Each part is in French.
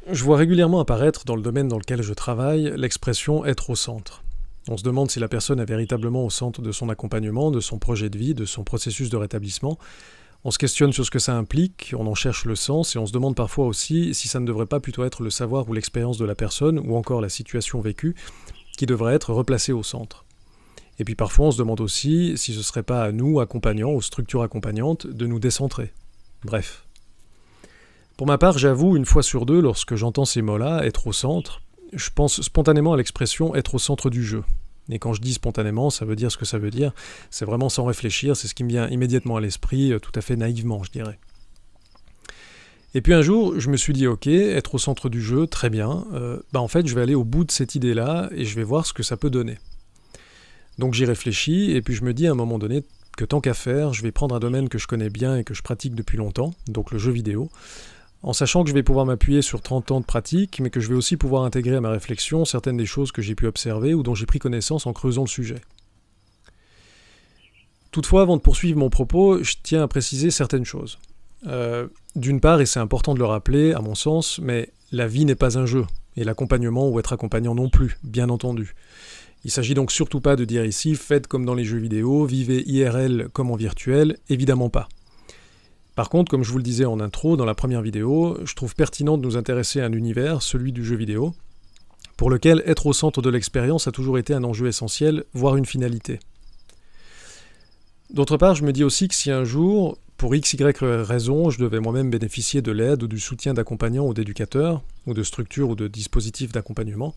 Je vois régulièrement apparaître dans le domaine dans lequel je travaille l'expression « être au centre ». On se demande si la personne est véritablement au centre de son accompagnement, de son projet de vie, de son processus de rétablissement. On se questionne sur ce que ça implique, on en cherche le sens et on se demande parfois aussi si ça ne devrait pas plutôt être le savoir ou l'expérience de la personne ou encore la situation vécue qui devrait être replacée au centre. Et puis parfois on se demande aussi si ce ne serait pas à nous, accompagnants, aux structures accompagnantes, de nous décentrer. Bref. Pour ma part, j'avoue, une fois sur deux, lorsque j'entends ces mots-là, être au centre, je pense spontanément à l'expression être au centre du jeu. Et quand je dis spontanément, ça veut dire ce que ça veut dire, c'est vraiment sans réfléchir, c'est ce qui me vient immédiatement à l'esprit, tout à fait naïvement, je dirais. Et puis un jour, je me suis dit, ok, être au centre du jeu, très bien, en fait, je vais aller au bout de cette idée-là et je vais voir ce que ça peut donner. Donc j'y réfléchis, et puis je me dis à un moment donné que tant qu'à faire, je vais prendre un domaine que je connais bien et que je pratique depuis longtemps, donc le jeu vidéo, en sachant que je vais pouvoir m'appuyer sur 30 ans de pratique, mais que je vais aussi pouvoir intégrer à ma réflexion certaines des choses que j'ai pu observer ou dont j'ai pris connaissance en creusant le sujet. Toutefois, avant de poursuivre mon propos, je tiens à préciser certaines choses. D'une part, et c'est important de le rappeler, à mon sens, mais la vie n'est pas un jeu, et l'accompagnement ou être accompagnant non plus, bien entendu. Il ne s'agit donc surtout pas de dire ici « faites comme dans les jeux vidéo, vivez IRL comme en virtuel », évidemment pas. Par contre, comme je vous le disais en intro, dans la première vidéo, je trouve pertinent de nous intéresser à un univers, celui du jeu vidéo, pour lequel être au centre de l'expérience a toujours été un enjeu essentiel, voire une finalité. D'autre part, je me dis aussi que si un jour, pour XY raison, je devais moi-même bénéficier de l'aide ou du soutien d'accompagnants ou d'éducateurs, ou de structures ou de dispositifs d'accompagnement,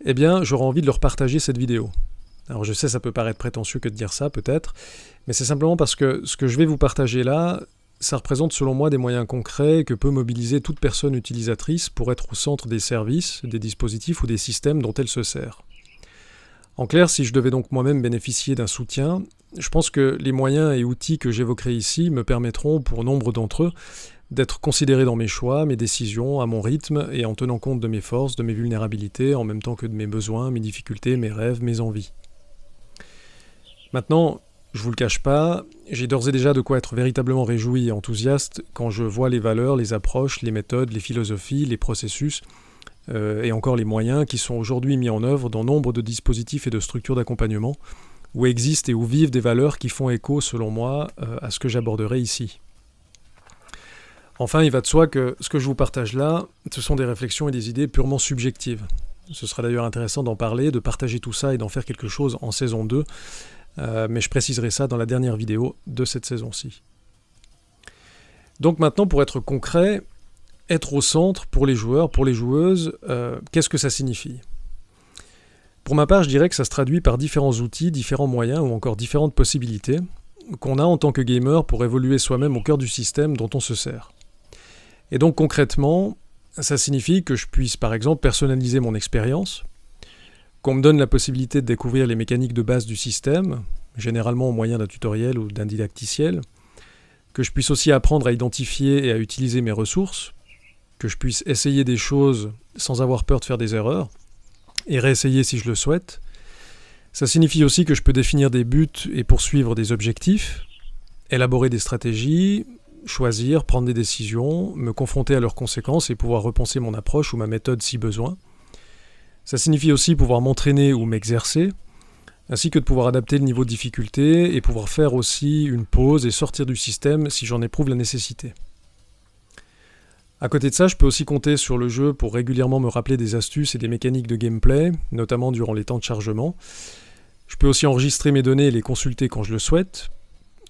eh bien, j'aurais envie de leur partager cette vidéo. Alors je sais, ça peut paraître prétentieux que de dire ça, peut-être, mais c'est simplement parce que ce que je vais vous partager là, ça représente selon moi des moyens concrets que peut mobiliser toute personne utilisatrice pour être au centre des services, des dispositifs ou des systèmes dont elle se sert. En clair, si je devais donc moi-même bénéficier d'un soutien, je pense que les moyens et outils que j'évoquerai ici me permettront, pour nombre d'entre eux, d'être considéré dans mes choix, mes décisions, à mon rythme et en tenant compte de mes forces, de mes vulnérabilités, en même temps que de mes besoins, mes difficultés, mes rêves, mes envies. Maintenant, je vous le cache pas, j'ai d'ores et déjà de quoi être véritablement réjoui et enthousiaste quand je vois les valeurs, les approches, les méthodes, les philosophies, les processus et encore les moyens qui sont aujourd'hui mis en œuvre dans nombre de dispositifs et de structures d'accompagnement où existent et où vivent des valeurs qui font écho, selon moi, à ce que j'aborderai ici. Enfin, il va de soi que ce que je vous partage là, ce sont des réflexions et des idées purement subjectives. Ce sera d'ailleurs intéressant d'en parler, de partager tout ça et d'en faire quelque chose en saison 2, mais je préciserai ça dans la dernière vidéo de cette saison-ci. Donc maintenant, pour être concret, être au centre pour les joueurs, pour les joueuses, qu'est-ce que ça signifie ? Pour ma part, je dirais que ça se traduit par différents outils, différents moyens ou encore différentes possibilités qu'on a en tant que gamer pour évoluer soi-même au cœur du système dont on se sert. Et donc concrètement, ça signifie que je puisse par exemple personnaliser mon expérience, qu'on me donne la possibilité de découvrir les mécaniques de base du système, généralement au moyen d'un tutoriel ou d'un didacticiel, que je puisse aussi apprendre à identifier et à utiliser mes ressources, que je puisse essayer des choses sans avoir peur de faire des erreurs, et réessayer si je le souhaite. Ça signifie aussi que je peux définir des buts et poursuivre des objectifs, élaborer des stratégies, choisir, prendre des décisions, me confronter à leurs conséquences et pouvoir repenser mon approche ou ma méthode si besoin. Ça signifie aussi pouvoir m'entraîner ou m'exercer, ainsi que de pouvoir adapter le niveau de difficulté et pouvoir faire aussi une pause et sortir du système si j'en éprouve la nécessité. À côté de ça, je peux aussi compter sur le jeu pour régulièrement me rappeler des astuces et des mécaniques de gameplay, notamment durant les temps de chargement. Je peux aussi enregistrer mes données et les consulter quand je le souhaite.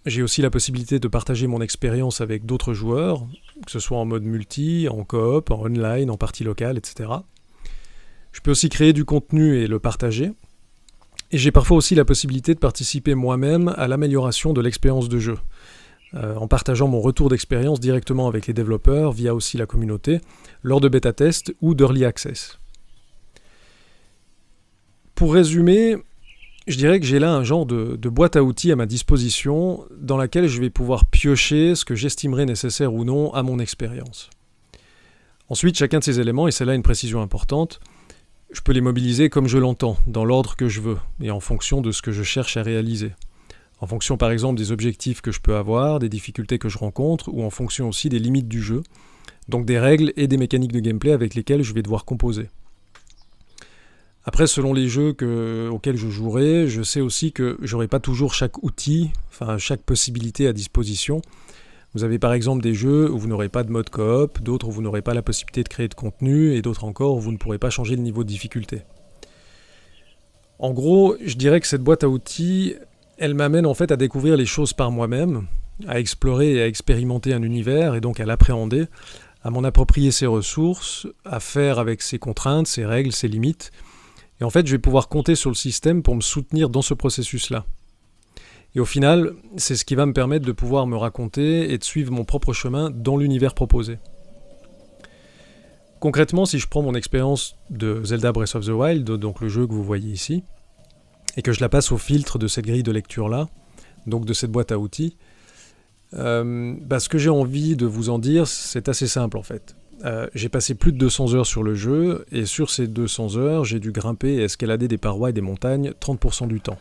J'ai aussi la possibilité de partager mon expérience avec d'autres joueurs, que ce soit en mode multi, en coop, en online, en partie locale, etc. Je peux aussi créer du contenu et le partager. Et j'ai parfois aussi la possibilité de participer moi-même à l'amélioration de l'expérience de jeu, en partageant mon retour d'expérience directement avec les développeurs via aussi la communauté, lors de bêta-tests ou d'early access. Pour résumer, je dirais que j'ai là un genre de boîte à outils à ma disposition dans laquelle je vais pouvoir piocher ce que j'estimerais nécessaire ou non à mon expérience. Ensuite, chacun de ces éléments, et c'est là une précision importante, je peux les mobiliser comme je l'entends, dans l'ordre que je veux, et en fonction de ce que je cherche à réaliser. En fonction par exemple des objectifs que je peux avoir, des difficultés que je rencontre, ou en fonction aussi des limites du jeu, Donc des règles et des mécaniques de gameplay avec lesquelles je vais devoir composer. Après, selon les jeux auxquels je jouerai, je sais aussi que j'aurai pas toujours chaque outil, enfin chaque possibilité à disposition. Vous avez par exemple des jeux où vous n'aurez pas de mode coop, d'autres où vous n'aurez pas la possibilité de créer de contenu, et d'autres encore où vous ne pourrez pas changer le niveau de difficulté. En gros, je dirais que cette boîte à outils, elle m'amène en fait à découvrir les choses par moi-même, à explorer et à expérimenter un univers, et donc à l'appréhender, à m'en approprier ses ressources, à faire avec ses contraintes, ses règles, ses limites. Et en fait, je vais pouvoir compter sur le système pour me soutenir dans ce processus-là. Et au final, c'est ce qui va me permettre de pouvoir me raconter et de suivre mon propre chemin dans l'univers proposé. Concrètement, si je prends mon expérience de Zelda Breath of the Wild, donc le jeu que vous voyez ici, et que je la passe au filtre de cette grille de lecture-là, donc de cette boîte à outils, ce que j'ai envie de vous en dire, c'est assez simple en fait. J'ai passé plus de 200 heures sur le jeu, et sur ces 200 heures, j'ai dû grimper et escalader des parois et des montagnes 30% du temps.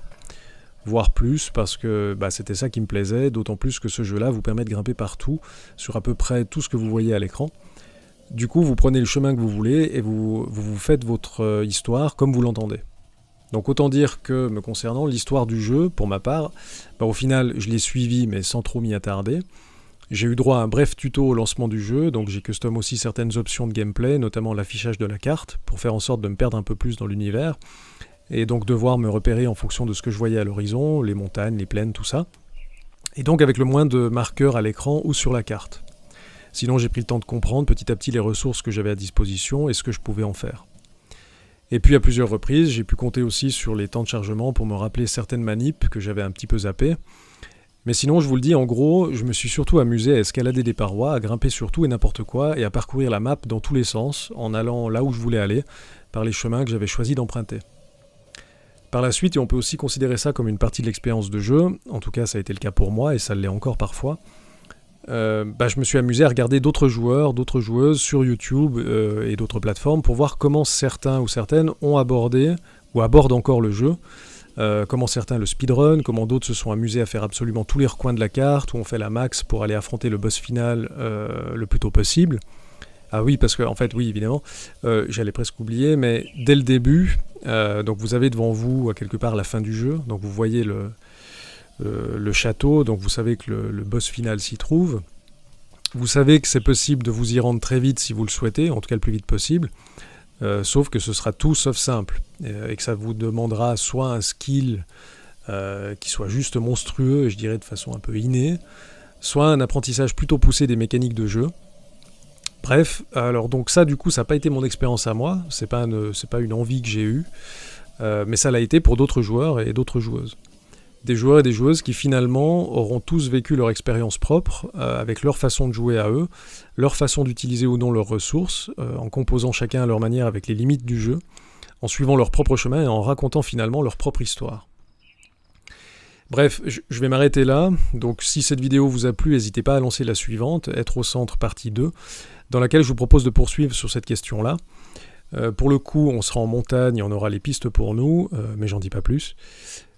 Voire plus, parce que c'était ça qui me plaisait, d'autant plus que ce jeu-là vous permet de grimper partout, sur à peu près tout ce que vous voyez à l'écran. Du coup, vous prenez le chemin que vous voulez, et vous faites votre histoire comme vous l'entendez. Donc autant dire que, me concernant, l'histoire du jeu, pour ma part, au final, je l'ai suivi, mais sans trop m'y attarder. J'ai eu droit à un bref tuto au lancement du jeu, donc j'ai custom aussi certaines options de gameplay, notamment l'affichage de la carte, pour faire en sorte de me perdre un peu plus dans l'univers, et donc devoir me repérer en fonction de ce que je voyais à l'horizon, les montagnes, les plaines, tout ça. Et donc avec le moins de marqueurs à l'écran ou sur la carte. Sinon j'ai pris le temps de comprendre petit à petit les ressources que j'avais à disposition et ce que je pouvais en faire. Et puis à plusieurs reprises, j'ai pu compter aussi sur les temps de chargement pour me rappeler certaines manips que j'avais un petit peu zappées. Mais sinon, je vous le dis, en gros, je me suis surtout amusé à escalader des parois, à grimper sur tout et n'importe quoi, et à parcourir la map dans tous les sens, en allant là où je voulais aller, par les chemins que j'avais choisi d'emprunter. Par la suite, et on peut aussi considérer ça comme une partie de l'expérience de jeu, en tout cas ça a été le cas pour moi, et ça l'est encore parfois, je me suis amusé à regarder d'autres joueurs, d'autres joueuses sur YouTube et d'autres plateformes pour voir comment certains ou certaines ont abordé, ou abordent encore le jeu, comment certains le speedrun, comment d'autres se sont amusés à faire absolument tous les recoins de la carte, où on fait la max pour aller affronter le boss final le plus tôt possible. Ah oui, parce que, en fait, oui, évidemment, j'allais presque oublier, mais dès le début, donc vous avez devant vous, à quelque part, la fin du jeu, donc vous voyez le château, donc vous savez que le boss final s'y trouve. Vous savez que c'est possible de vous y rendre très vite si vous le souhaitez, en tout cas le plus vite possible, sauf que ce sera tout sauf simple, et que ça vous demandera soit un skill qui soit juste monstrueux, et je dirais de façon un peu innée, soit un apprentissage plutôt poussé des mécaniques de jeu. Bref, alors donc ça du coup ça n'a pas été mon expérience à moi, c'est pas une envie que j'ai eue, mais ça l'a été pour d'autres joueurs et d'autres joueuses. Des joueurs et des joueuses qui finalement auront tous vécu leur expérience propre, avec leur façon de jouer à eux, leur façon d'utiliser ou non leurs ressources, en composant chacun à leur manière avec les limites du jeu, en suivant leur propre chemin et en racontant finalement leur propre histoire. Bref, je vais m'arrêter là, donc si cette vidéo vous a plu, n'hésitez pas à lancer la suivante, Être au centre partie 2, dans laquelle je vous propose de poursuivre sur cette question-là. Pour le coup, on sera en montagne, on aura les pistes pour nous, mais j'en dis pas plus.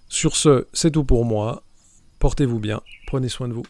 Sur ce, c'est tout pour moi. Portez-vous bien, prenez soin de vous.